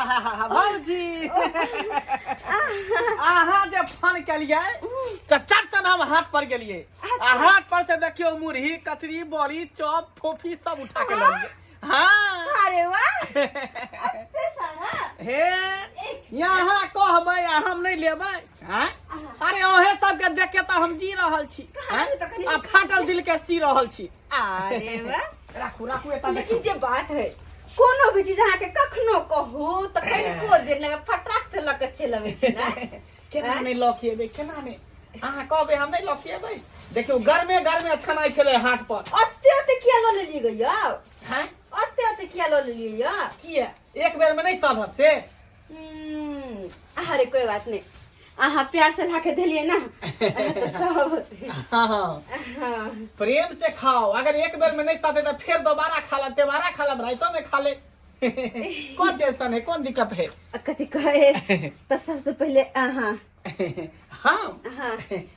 भौजी अहाँ जे फोन केलिए तो चट सन हम हाट पर गेलिए। हाट पर से देखियो मुरही कचरी बड़ी चॉप फोफी सब उठा के लाइए। हाँ अरे वाह अत्ते सारा हे यहाँ कहबै हम नहीं लेबै। अरे ओहे सबके देख के तो हम जी रहल छी आ फाटल दिल के सी रहल छी। अरे वाह राखू राखू एता लेकिन जे बात है कोनो भी चीज अहाँ के कखनो कहू तो कनिको देर लगे फटाक से लके चलबै छी ना। केना नहीं लखिएबै केना नहीं अहाँ कहबै हम नहीं लखिएबै। देखियो गर्मे गर्मे छनाई छले हाट पर। अत्ते किया ल लेलिए गया हैं अत्ते किया ल लेलिए या किया एक बेर में नहीं साधा से। अरे कोई बात नहीं अहाँ प्यार से लाके देलिए ना तो सब हाँ प्रेम से खाओ। अगर एक बेर में नहीं साधे तो फिर दोबारा खा ला तेबारा खा ला राइतो में खा ले। कौन टेंशन है कौन दिक्कत है। कथी कहे तो सबसे पहले अहाँ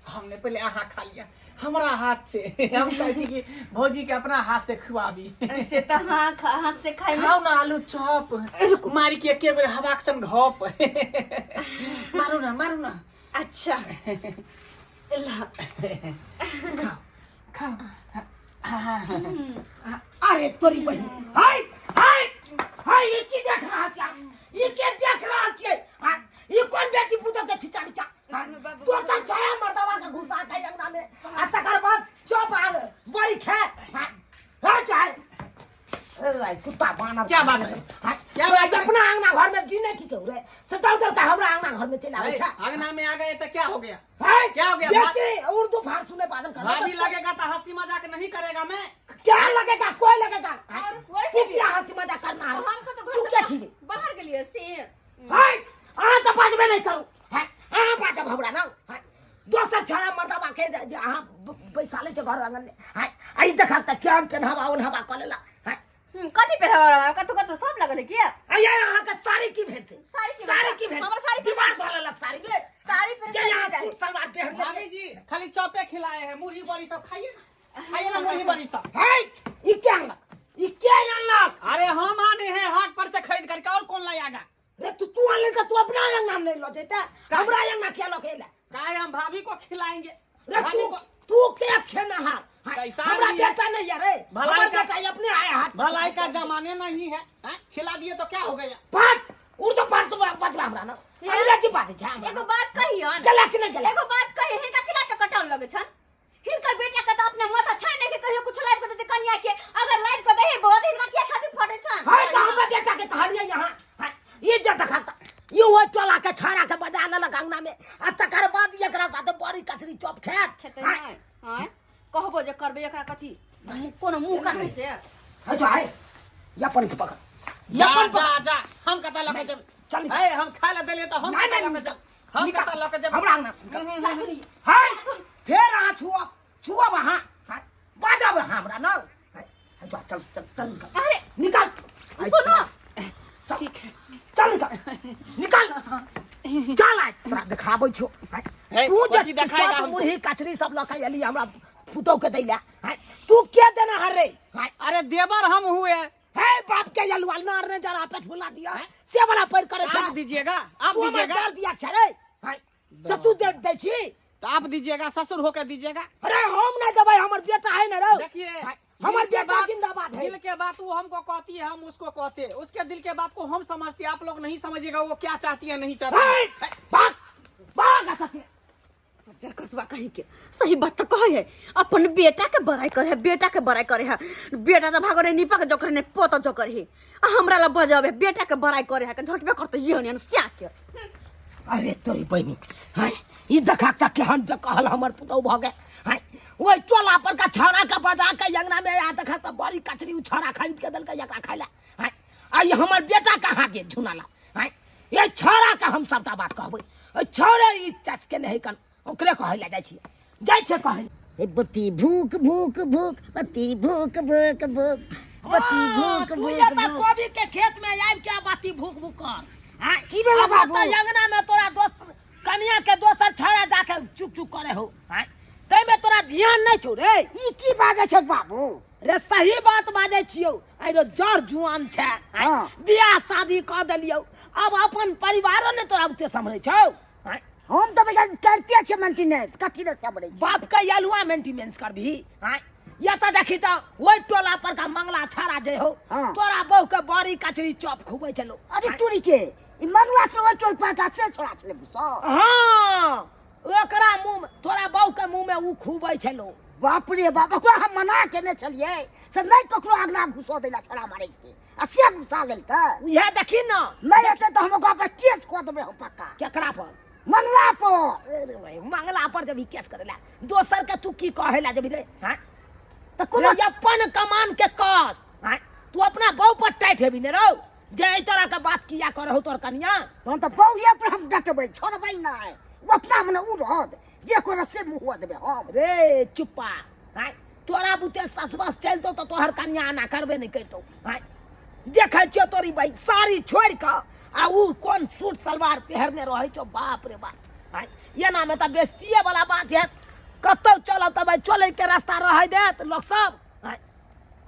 हमने पहले आहा खा लिया हमारा हाथ से। हम चाहे छी कि भौजी के अपना हाथ से खुआबी। ऐसे तो हाथ से खाई खाओ ना आलू चॉप मारी के एके बेर हवाक सन घप। मारू ना अच्छा खाओ अरे तोरी बहन हाय हाय हाय ये की देख रहा छे ये के देख रहा छे ये कौन बेटी पुतो के छिचा बिचा दोसर छया मर्दवा के घुसा के अंगना में आ तकर बाद चुप आ बड़ी खे हां चाहे रे कुत्ता बानर क्या बात है क्या बात अपना अंगना घर में जीने ठीक है रे सताउ तो हमरा अंगना घर में चला आवे छा अंगना में आ गए तो क्या हो गया हाय क्या हो गया बेटी उर्दू फारसी में बादल कर भाभी लगेगा तो हंसी मजाक नहीं करेगा मैं क्या लगेगा कोई लगेगा और वैसे क्या हंसी मजाक करना है हमको तो तू क्या छी बाहर के लिए से हाय आ तो बात में नहीं करूं हां हां बाजा भबड़ा ना दोसर छड़ा मर्दवा के जे हां पैसा ले के घर आंगन में हां आई देखा त चांद पे हवा उन हवा कलेला हां कथी पे हवा कतो सब लगल है क्या आई यहां के साड़ी की भेल से साड़ी की भेल हमर साड़ी दिमाग धोले लग साड़ी के साड़ी पे जे यहां सूट सलवार पहन ले भाभी जी खाली चौपे खिलाए हैं मुरही बड़ी सब खाइए ना मुरही बड़ी सब। हाय ये क्या लग अरे हम आने हैं हाट पर से खरीद करके और कौन लाएगा। रे तू आले का तू अपना अंगना में लो जेता हमरा अंगना क्या लो खेला काय हम भाभी को खिलाएंगे। रे तू क्या खेना हां हमरा बेटा नहीं है रे भलाई का बेटा अपने आया हाथ भलाई का जमाने नहीं है खिला दिए तो क्या हो गया। बात उर्दू पार तो बदला हमरा ना अंग्रेजी बात है एगो बात कहियो गला कि नहीं गला एगो बात कहि हिनका किला के कटाउन लगे छन हिनकर बेटा के तो अपने माथा छाय नहीं के कहियो कुछ लाइव कर दे कन्या के अगर लाइव कर दे बहुत हिनका क्या छाती फटे छन। हाय तो हमरा बेटा के कहलिए यहां ये जे देखता ये वो टोला के छाड़ा के बजा न अंगना में आ तकर बाद एकरा साथे बड़ी कचरी चॉप खेते नहीं हां कहबो जे करबे एकरा कथी कोनो मुंह काटे से है तो है यापन के पकड़ जा हम कता लगे जब चल ए हम खा ले देले तो हम कता लगे जब हम कता लगे जब हमरा अंगना से हाय फिर आ छुआ वहां बाजा हमरा ना है चल अरे निकाल सुनो ठीक है चल निकाल चल आ तोरा दिखाबै छो तू जे दिखाएगा मुरही कचरी सब लखै एली हमरा पुतौ के दैला तू के देना हरे अरे देवर हम हुए हे बाप के जलवाल मार ने जरा पे फुला दिया से वाला पैर करे आप दीजिएगा कर दिया छ रे से तू दे छी तो आप दीजिएगा ससुर होकर दीजिएगा। अरे हम ना देबै हमर बेटा है ना रे देखिए हमर बेटा जिंदाबाद है। दिल के बात वो हमको कहती है हम उसको कहते उसके दिल के बात को हम समझते आप लोग नहीं समझिएगा वो क्या चाहती है नहीं चाहती। भाग आता से कसवा कहीं के सही बात तो कहे है अपन बेटा के बड़ाई करे है बेटा के बड़ाई करे है बेटा तो भागो रे निपा के जो करे ने पोतो जो करे है हमरा ला बजावे बेटा के बड़ाई करे है के झटबे करते ये हन स्या के। अरे तोरी बहनी हां ई देखा तक के हम पे कहल हमर पुतौ भ गए हां ओइ टोला पर का छौरा का बजा के अंगना में आ देखा त बड़ी कचरी छौरा खरीद के दल के एकरा खाइला हां आई हमर बेटा कहां के झुनाला हां ये छौरा का हम सबटा बात कहबै ओ छौरे ई चच के नहीं कन ओकरे कहला जाय छी कहै ए बत्ती भूक भूक भूक बत्ती भूक भूक भूक बत्ती भूक भूक कोबी के खेत में आइब के बत्ती भूक भूक कर हां की भेला बाबू अंगना में तोरा दोस्त कनिया के दोसर छाड़ा जाके चुप चुप करे हो हां तै में तोरा ध्यान नहीं छौ रे ई की बाजे छ बाबू रे सही बात बाजे छियो आई रो जड़ जुआन छै हां बियाह शादी क देलियो अब अपन परिवारो ने तोरा उते समझै छौ हैं? हम तो बेटा करते छे मेंटेनेंस कथी रे सबरे बाप का यालुआ मेंटेनेंस करबी हैं? या तो देखी तो वही टोला पर का मंगला छाड़ा जे हो हाँ। तोरा बहू के बड़ी कचरी चॉप खुबै चलो अरे तूरी के ई मंगला से वो टोल पाता से छोड़ा छले बुसा हाँ ओकरा मुंह में तोरा बहू के मुंह में उ खुबै चलो बाप रे बाप ओकरा हम मना केने छलिए से नहीं ककरो आगना घुसो देला छोड़ा मारे के आ से घुसा गेल का यह देखी ना नहीं हेते तो हम ओकरा पर केस क देबे हम पक्का केकरा पर मंगला पर अरे भाई मंगला पर जब केस करेला दोसर के तू की कहेला जब रे हैं तो कोनो कोनो अपन कमान के कस हैं? तू अपना बहू पर टाइट हेबी ने रहो जे ई तरह के बात किया करहु तोर कन्या हम तो बहुए पर हम डटबै छोड़बै नहीं वो अपना मने उ रहत जे को से मुंह देबे हम रे चुप्पा हैं तोरा बुते ससबस चलतो तो तोहर कन्या ना करबे नहीं करतो हैं देखै छियो तोरी भाई साड़ी छोड़ के आ उ कोन सूट सलवार पहरने रहै छो बाप रे बाप हैं ये ना में त बेइज्जती वाला बात है कतौ चलो त भाई चले के रास्ता रहै देत लोग सब हैं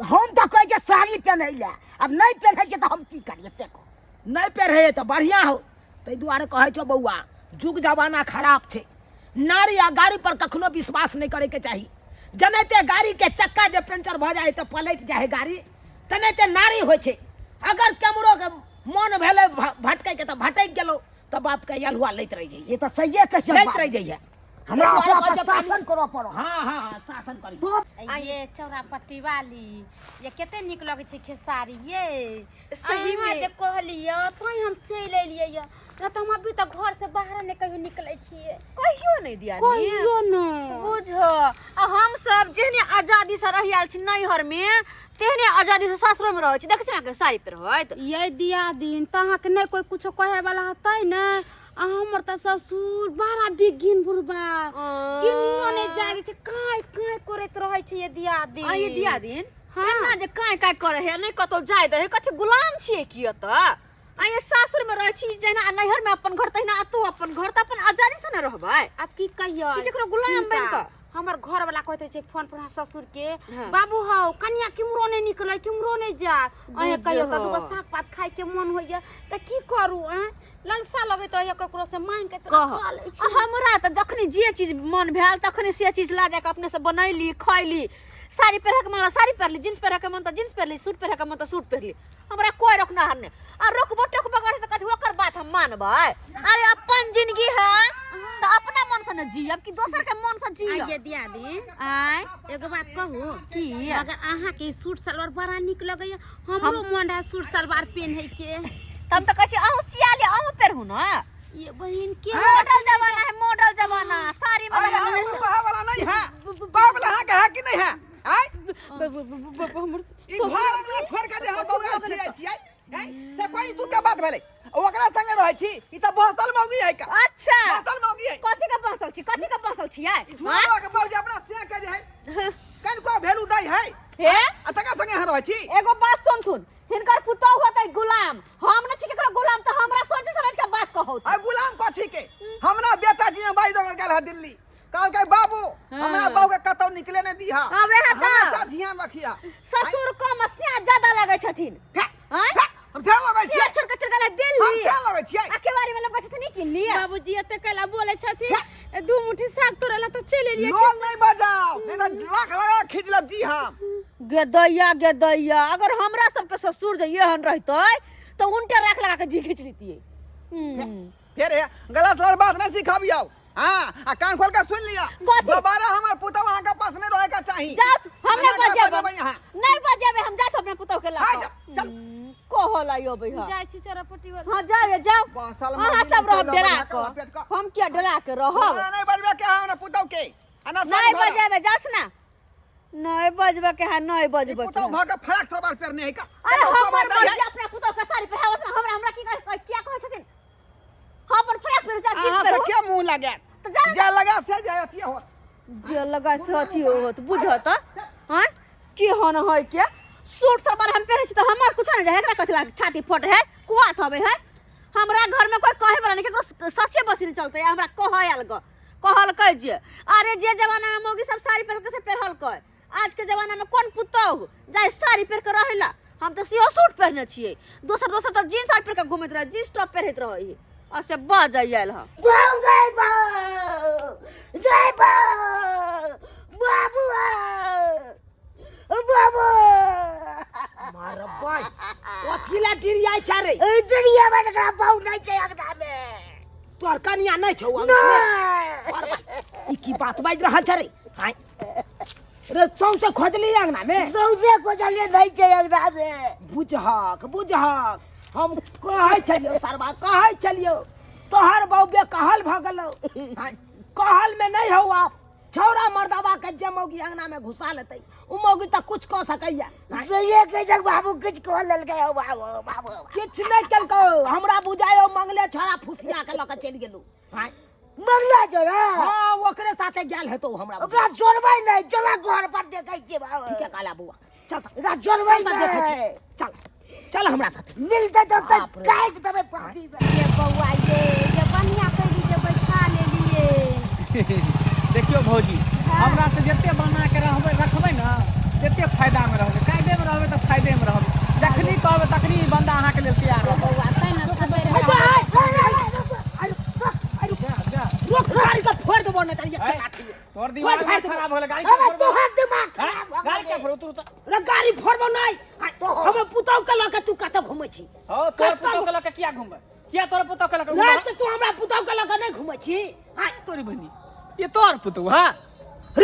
हम तो कहै छै साड़ी पहनैले अब नहीं पहनै छै तो हम की करिए से को नहीं पहरे तो बढ़िया हो तै दुआरे कहै छो बौआ जुग जमाना खराब छे नारी आ गाड़ी पर कखनो विश्वास नहीं करे के चाही जनाते गाड़ी के चक्का जे पंचर भ जाए तो पलट जाए गाड़ी तनाते नारी होय छे अगर केमरो के मन भेले भटकै के तो भटक गेलो तो बाप के यलहुआ लैत रह जाइए ये तो सही कह छै लैत रह जाइए हमरा अपना पर शासन करो पड़ो हाँ शासन करी तो आ ये चौरापट्टी वाली ये केते निक लगे छै खेसारी ये सही में। जे कहलिए तो हम चल एलिए ये न तो हम अभी तक घर से बाहर नहीं कहियो निकले छिए कहियो नहीं दिया कहियो न बुझ आ हम सब जेहने आजादी से रही आल छी नैहर में तेहने आजादी से सासुर में रहै छी देख छी के साड़ी पर होइत ये दिया दिन तहाँ के नहीं कोई कुछ कहे वाला हतै न आ हमर त ससुर बड़ा बिगिन बुरबा किनियो नहीं जाय छै काय काय करैत रहै छै ये दिया दिन आ ये दिया दिन हाँ। एना जे काय काय करे है नहीं कतो जाय दे कथि गुलाम छिए कियो त आ ये सासुर में रहै छी जेना नैहर में अपन घर तहिना तू अपन घर त अपन आजादी से न रहबै अब की कहियो कि केकरो गुलाम बन के हमर घर वाला कहते छै फोन पर ससुर के हाँ। बाबू हौ कन्या किमरो नहीं निकले किमरो नहीं जा अहे कहियो बुझो। त दुगो साग पात खाय के मन होइया त की करू ललसा लगैत रहैया ककरो से मांग के कह खा लै आ छी हमरा त जखनी जे चीज मन भेल तखनी से चीज ला जाके अपने से बनैली खैली साड़ी पहरे के मन साड़ी पहरली जींस पहरे के मन त जींस पहरली सूट पहरे के मन त सूट पहरली हमरा कोई रोकना हर ने आ रोकबो टोकबो करे त कथि ओकर बात हम मानबै अरे अपन जिंदगी है त अपना मन से न जियब कि दोसर के मन से जियब आइए दिया दिन आय एगो बात कहू की अगर अहाँ के सूट सलवार बड़ा निक लगैया हमरो मन है सूट सलवार पहनै के तम त कहै छी अहूँ सियाले अहूँ पेरहु न ये बहन के मॉडल जमाना है मॉडल जमाना साड़ी में अरे लगल हमर बहा वाला नहीं है बाबला है के है कि नहीं है आय हमर ई घर अंगना छोड़ के जे हम बौआ फिरै छियै हैं से कोई तू के बात भेलै ओकरा संगे रहै छी ई त बहसल मौगी है का अच्छा बहसल मौगी है कथि के बसल छी आय मारो के मौगी अपना से के जे है कन को भेलू दै है हे आ तका संगे रहै छी एगो बात सुनथुन हिनकर पुतौह होतै गुलाम हम न छी केकरो गुलाम त हमरा सोचे समझ के बात कहौ आ गुलाम कथी के हमरा बेटा जी ने बाई दो गेल है दिल्ली कहल के बाबू हमरा बहू के कतौ निकले ने दीहा अबे हटा। हमेशा ध्यान रखिया ससुर को मसिया ज्यादा लगे छथिन हैं हम से लगे सिया छियै छोड़ के चल गेलै हम दिल्ली क्या लगे छियै अकेबारी में लगे छथिन की लिए बाबूजी एते कला बोले छथिन दू मुट्ठी साग तोड़ला त चल एलिए लोल नहीं बजाओ नहीं तो लाख लगा खींच लब जी हम गेदैया अगर हमरा सबके ससुर जे एहन रहतै तो उनटे राख लगा के जी खींच लेतिए फिर गलत सलत बात नहीं सिखाबियो हां आ कान खोल के सुन लिया कथी? दोबारा हमर पुतौ वहां के पास नहीं रहे का चाहिए जात हम नहीं बजेबे यहाँ नहीं बजेबे हम जात अपने पुतौह के हाँ, ला चल। कहला यो भैया जाय छी चरपट्टी वाला हां जाओ जाओ बसल अहाँ मौगी सब रह निकल डरा जाओ, पेट के का। हम क्या डरा के रहब नहीं बजबे के हम पुतौ के अना नहीं बजेबे जाछ ना नहीं बजबे के है नहीं बजबे पुतौ के भाग के फराक सवाल करने है का अरे देखो, हमर सब मर्जी अपना पुतौह के साड़ी पहिरावत ना हमरा की क्या कहै छथिन हम पर फराक पहिर जा अहाँ जींस से पहिर क्या मुंह लगे तो जा जे लगा से जायती हो जे लगा से अथी होत बुझत हैं की हन है के सूट सब हम पहिरे छी त हमर कुछ न जाय एकरा कथला छाती फट है कुआत हवे है हमरा घर में कोई कहे वाला नहीं केकरो ससे बसी नहीं चलते हमरा कहय आल ग कहल कह जे अरे जे जमाना में मौगी सब साड़ी पहन के से पहनल कह आज के जमाना में कौन पुतौह जाय साड़ी पहन के रहेला हम तो सियो सूट पहनने छिए दोसर दोसर तो जींस आर पर के घुमैत रहे जींस टॉप पहिरत रही आ से बाज आइल ह बाऊ गई बाबू बाबू मार भाई ओथिला डिरिया छारे ए दुनिया में एकरा बाऊ नहीं छै अंगना में तोर कनिया नहीं छौ अंगना ई की बात बाज रहल छरे हाय रे सौंसे खोजली अंगना में सौसे को चलिए नहीं छै अंगना में बुझहक हम कहै छलियो सरबा कहै छलियो तोहर बाऊ बे कहल भ गेलो कहल में नहीं हौ छौरा मर्दावा के जे मौगी अंगना में घुसा लेतै उ मौगी त कुछ क सकैया सही कह जग बाबू कुछ कह ललकै हो बाबू किछ नहीं कलको हमरा बुझायो मंगले छोरा फुसिया के लक चल गेलु हां मंगला जोड़ा हां ओकरे साथे गेल हेतौ हमरा ओकरा जोड़बै नहीं चला घर पर देखै छियै बाबू ठीक है काला बुआ चल ओकरा जोड़बै देखै छी नहीं चल चल हमरा साथे मिलते तो काट देबै पार्टी ये बउआ ये बढ़िया कैली जे बैठा लेलिए देखियो भौजी हमरा से जते बना के रखबै ना जते फायदा में रहबै कायदे में रहबै त फायदे में रहबै जखनी कहबै तखनी बंदा अहाँ के लेल तैयार रहबै बउआ तै न खबर रोक गाड़ी का फोड़ देबो न तरिया के काठी तोर दिमाग खराब हो गेल गाड़ी अबे तोहर दिमाग खराब हो गाड़ी के फोड़ तू रे गाड़ी फोड़बो नहीं हम पुतौ के लके तू कत घुमै छी हो तोर पुतौ के लके किया घुमबै किया तोर पुतौ के लके नहीं तो तू हमरा पुतौ के लके नहीं घुमै छी हां तोरी बहनी ये तोर पुतौ हां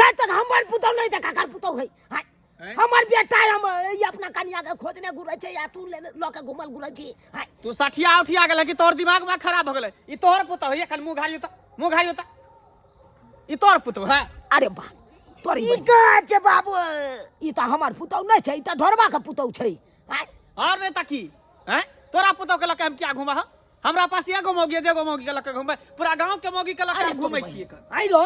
रात तक हमर पुतौ नहीं देखा कर पुतौ है हां हमर बेटा हम ये अपना कन्या के खोजने घुरै छै या तू लके घुमल घुरै छी हां तू सठिया उठिया गेल कि तोर दिमाग में खराब हो गेलै ई तोर पुतौ है कल मुंह घारियो त ई तोर पुतौ है अरे बा तोरी ई कहाँ छै बाबू ई त हमर पुतौ नहीं छै ई त ढोरबा के पुतौ छै हां और नहीं त की हैं तोरा पुतौ के लके हम क्या घुमा ह हमरा पास एगो मौगी जेगो मौगी के लके घुमबै पूरा गांव के मौगी के लके हम घुमै छियै आई रो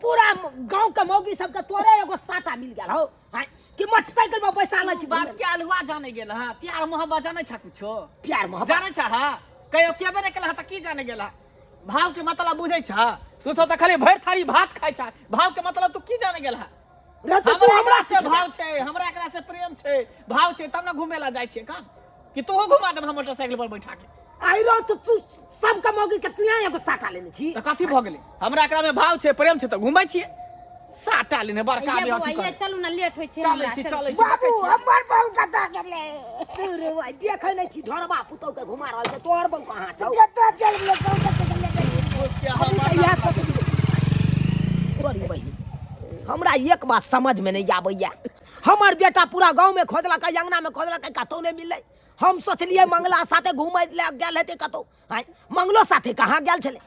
पूरा गांव के मौगी सब के तोरे एगो साटा मिल गेल हो हां कि मोटरसाइकिल में पैसा लै छी बात के अलवा जाने गेल हां प्यार मोहब्बत जाने छ कुछो प्यार मोहब्बत जाने छ हां कहियो केबे नहीं केला त की जाने गेला भाव के मतलब बुझै छ तू सब त खाली भर थारी भात खाइ छ भाव के मतलब तू की जाने गेला रे तो तू हमरा से भाव छै हमरा एकरा से प्रेम छै भाव छै तब न घुमेला जाइ छै का कि तू घुमा दे हम मोटरसाइकिल पर बैठा के आई रो तो तू सब के मौगी के तिया एगो साटा लेने छी त कथी भ गेलै हमरा एकरा में भाव छै प्रेम छै त घुमै छियै साटा लेने बड़का ये भी बउआ अथी ये कर चलू ना लेट होय छै चलै हमरा, छी चलू। चलै छी बाबू हमर बहू कतऽ गेलै रे भाई देखै नै छी ढोरबा पुतौ के घुमा रहल छै तोहर बहू कहां छौ कतऽ चल गेलै सौसे के गेलै उसके अभी हम त इहा सब बड़ी बही हमरा एक बात समझ में नहीं आबैया हमर बेटा पूरा गांव में खोजलक अंगना में खोजलक कतौ नहीं मिललै हम सोचलिए मंगला साथे घूमै ले गेल हेतै कतौ हां मंगलो साथे कहां गेल छले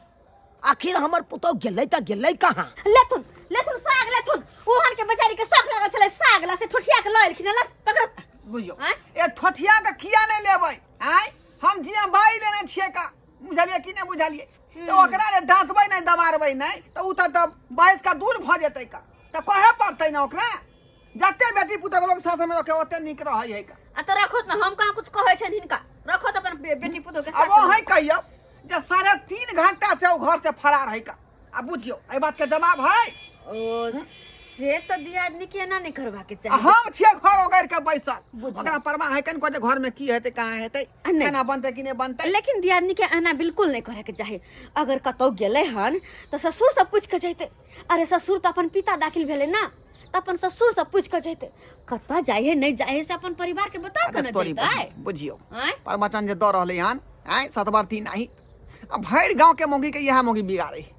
आखिर हमर पुतौ गेलै त गेलै कहां लेथुन लेथुन साग लेथुन ओहन के बेचारी के शौक लागल छले साग ला से ठोठिया के लइलखिन ला पकड़ बुझियो आँय? ए ठठिया के किया नहीं लेबै आय हम जिया बाई लेने छियै का बुझलिए कि नहीं बुझलिए तो ओकरा रे डांटबै नहीं दबारबै नहीं तो उ त 22 का दूर भ जेतै का त कहे पड़तै ना ओकरा जते बेटी पुतौ लोग साथ में रखे ओते निक रहै है का आ तो रखोत ना हम कहां कुछ कहै छन हिनका रखोत अपन बेटी पुतो के अब साथ वो है कहियो जे 3.5 घंटा से वो घर से फरार है का अब बुझियो ए बात के जवाब है ओ से तो दियादनी के ना नहीं करबा के चाहिए हम छियै घर ओगर के बैसल बुझियो। ओकरा परवाह है कन को घर में की हेतै कहां हेतै नहीं। खाना बनतै कि नहीं बनतै लेकिन दियादनी के आना बिल्कुल नहीं करे के चाहिए अगर कतौ गेले हन तो ससुर से पूछ के जैते अरे ससुर तो अपन पिता दाखिल भेले ना तो अपन ससुर से पूछ के जैते कत्ता जाए है नहीं जाए से अपन परिवार के बता के ना तोरी जैते बुझियो आय प्रवचन जे द रहले हन आय 7 बार 3 नहीं अब भर गांव के मौगी के यह मौगी बिगाड़े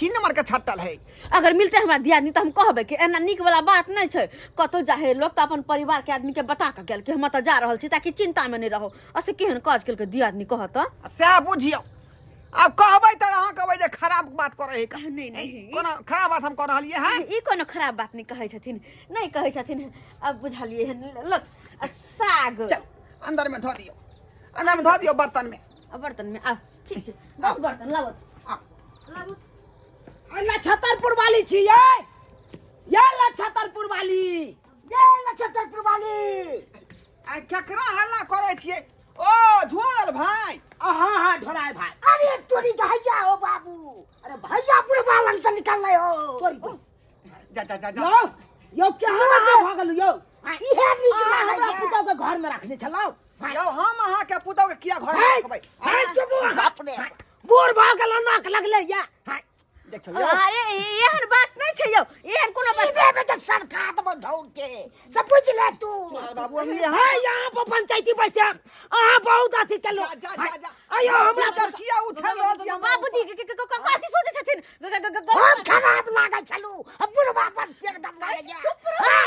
6 नंबर के छट्टल है अगर मिलते हमरा दियादनी तो हम कहबे कि एना निक वाला बात नहीं छै कतो जाहे लोग तो अपन परिवार के आदमी के बता के गेल कि हम त जा रहल छी ताकि चिंता में नहीं रहो ऐसे केहन काज केल के दियादनी कहत से बुझियो अब कहबै त अहाँ कहबै जे खराब बात करे है का नहीं, नहीं। कोनो खराब बात हम कह रहलिए हैं ई कोनो खराब बात नहीं कहै छथिन नहीं कहै छथिन अब बुझलिए लत साग चल अंदर में धो दियो अंदर में धो दियो बर्तन में बर्तन में आ ठीक छै दस बर्तन लाबत आ, लाबत अल्लाह छतरपुर वाली छी ये छतरपुर वाली ये नक्षत्रपुर वाली आ केकरा हल्ला करे छियै ओ झोल भाई हां हां ढोराय भाई अरे तोरी भैया हो बाबू अरे भैया पूरे बालन से निकल रहे हो जा जा जा जा यो यो क्या भ गेल यो इहे नीक हमरा पुतौ के घर में रखने छलौ यौ हम अहाँ के पुतौ के किया घर में रखबै चुप अपने बूढ़ भाग गेल नाक लगले या देखियो यौ अरे एहन बात नहीं छै यौ एहन कोनो बात सीधे में तो सरकार तो ढौर के सब पूछ ले तू बाबू हम यहाँ पर पंचायती पैसा बहुत अथी चलो जा अयो हमरा पर किया उठल रहत या बाबूजी कथी सोचै छथिन हम खराब लागे छलू अब बुढ़वा पर पेट दम लागे गया चुप रहो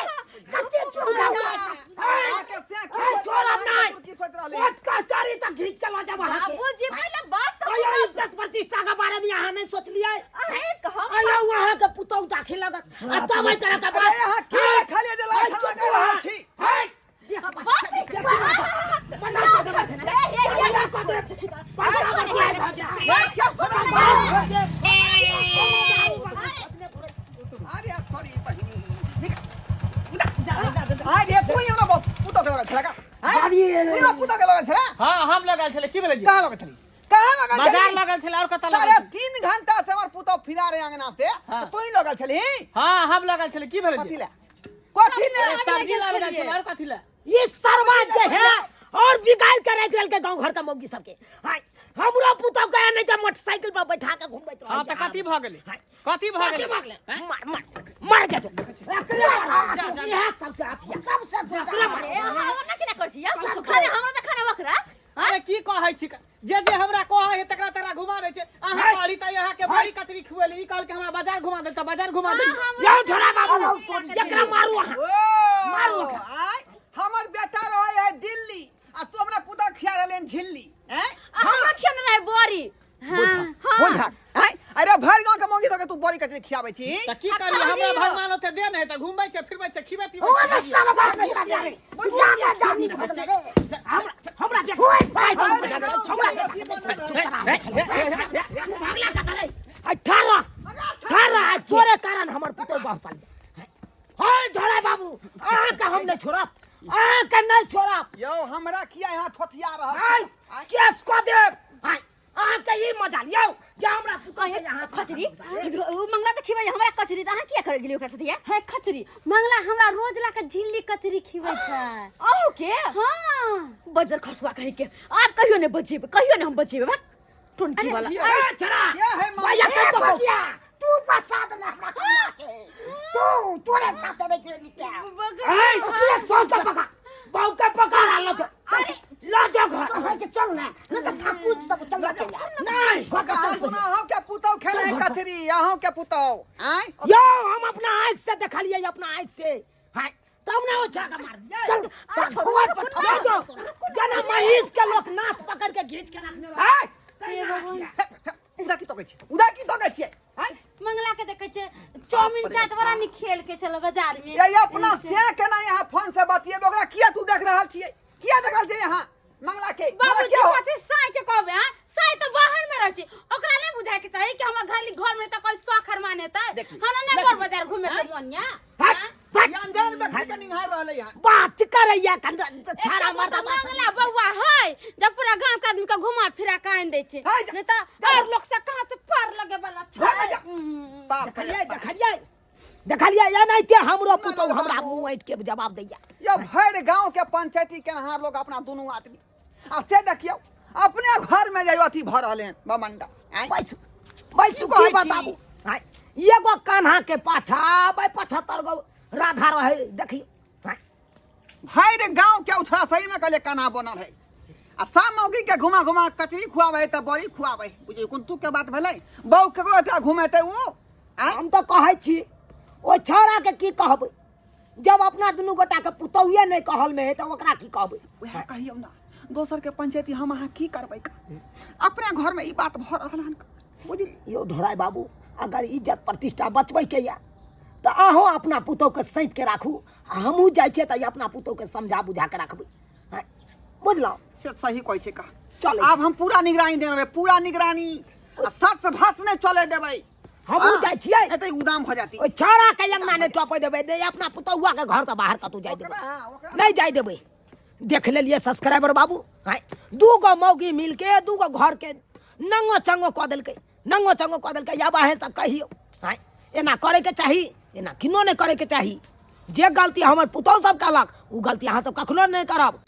कते चुप रहो के से छोड़ नहीं की सोच रहले कोट का चारी तक खींच के ला जा वहां के बाबूजी पहले बात तो अयो इज्जत प्रतिष्ठा के बारे में यहाँ नहीं सोच लिया अरे कहां अयो वहां के पुतौ दाखिल लगत तब मैं तरह का बात यहाँ के खाली देला अच्छा लगे रहल छी क्या सोना अरे थोड़ी बहिनी अरे तू यहाँ ना पुतो के लगा छलका हां तू पुतो के लगा छला हाँ हम लगल छले की भेलै जी कहां लगा छली कहां लगा बाजार लगल छले और कतऽ साढ़े लगल 3 घंटा से हमर पुतो फिरा रे अंगना से हाँ। तू ही लगा छली हाँ हम लगल छले की भेलै कथी जी ले कथी ले सब्जी लगल छले और कथी ले ये सरवा जे है और बिगाड़ के रख देल के गांव घर का मौगी सबके हाय हमरो पुतौ के नहीं के मोटरसाइकिल पर बैठा के घुमबैत रह हाँ तो कथी भ गेलै कथी भ गेलै मार के यह सबसे अथिया सबसे अरे हमरा केना कर छी या खाना हमरा त खाना बकरा अरे की कहै छी जे जे हमरा कहै है तकरा तकरा घुमा दै छै अहाँ कहली त यहाँ के बड़ी कचरी खुएली ई कहल के हमरा बाजार घुमा दे त बाजार घुमा दे यो छोरा बाबू एकरा मारू मारू आय हमर बेटा रहे है दिल्ली आ तू हमरा पुतो खिया रहले झिल्ली हैं हमरा खेन रहे बोरी बुझा हैं अरे भर गांव के मौगी सबके तू बड़ी कचरी खियाबै छी त की करी हमरा भगवान ओते दे नै त घुमबै छै फिरबै छै खिबै पिबै ओ छै सब बात नहीं कर रहे ज्यादा जानी हमरा हमरा अठारह तोरे कारण हमर पुतौ बहसल हाय ढोला बाबू अहाँ के हम नहीं छोड़ब अहाँ के नहीं छोड़ब यो हमरा किया यहाँ ठोठिया रहल हाय केस को देब हाय अहाँ के ई मजा लियो जे हमरा पुतौ के यहाँ खचरी उ मंगला त खिबै हमरा कचरी त अहाँ किया कर गेलियो ओकरा साथे है खचरी मंगला हमरा रोज ला के झिल्ली कचरी खिबै छै आहू के हां बजर खसवा कहि के आप कहियो ने बचेबे कहियो ने हम बचेबे बा टोंटी वाला अरे चला क्या है भैया के तो बचिया तू प्रसाद में हमरा खिला के तू तोरे साथ में के लिया ए तू सो के पका बाऊ के पका ला तो अरे ला जा घर है के चल ना न तो ठाकुर तब चल के नहीं का सुना हम के पुतो खेले कचरी यहाँ के पुतो आय यो हम अपना आंख से देखलिए अपना आंख से हां तब ना वो छाका मार दिया चल भगवान पर जो जना महिष के लोग नाथ पकड़ के खींच के रखने हाय उदा की तो कहै छी उदा की तो कहै छी हाय मंगला के देखे छै चाउमीन चाट वाला नि खेल के चल बाजार में ये अपना से के ना यहाँ फोन से बतिए ओकरा किया तू देख रहल छियै किया देख रहल छियै यहाँ मंगला के बाबूजी कथि साई के कहबे हां साई तो बाहर में रह छै ओकरा नहीं बुझाय के चाही कि हमर घर में त कोई शौखर मानेतै हमरा नहीं बर बाजार घूमे के मोनिया अनजान व्यक्ति के निहार रहले यहाँ बात करैया कंद छाड़ा मारता मंगला बउआ है जब पूरा गांव के आदमी के घुमा फिरा कान दे छै नहीं त और लोग से कहां से पार लगे वाला छै बाप देखलिए या नहीं ते हमरो पुतौ हमरा मुंह ऐट के जवाब दैया ये भर गांव के पंचायती के नहार लोग अपना दोनों आदमी आ से देखियो अपने घर में जायो अथी भर रहले बमंडा बैस की बताबू एगो कान्हा के पाछा 75 गो राधा रहे देखियो भर गांव के उठा सही में कहले कान्हा बनल है आ शाम मौगी के घुमा घुमा कचरी खुआवे त बड़ी खुआवे बुझियो कोन तू के बात भेलै बहु केकरो एटा घुमेते उ हम तो कहै छी ओ छोरा के की कहबै जब अपना दुनू गोटा के पुतौए नहीं कहल में है त ओकरा की कहबै वह कहियो ना दोसर के पंचायती हम अहाँ की करबै अपने घर में ई बात भ रहल हन बुझली यो ढोराई बाबू अगर इज्जत प्रतिष्ठा बचबै के या त अहो अपना पुतौ के सैत के राखू आ हमहू जाय छै त अपना पुतौ के समझा बुझा के रखबै बुझलौ से सही कहै छै का चल अब हम पूरा निगरानी देबै पूरा निगरानी आ सच भस नहीं चले देबै हमहू जाय छियै एते उदाम भ जाती ओ छोरा के अंगना ने टपै देबै नहीं अपना पुतौआ के घर से बाहर कतौ जाय देबै नहीं जाय देबै देख लेलिए सब्सक्राइबर बाबू हाय दू गो मौगी मिलके दू गो घर के नंगो चंगो क देलकै या बाहे सब कहियो हाय एना करे के चाही एना किनो नहीं करे के चाही जे गलती हमर पुतौह सब कलक उ गलती अहाँ सब कखनो नहीं करब।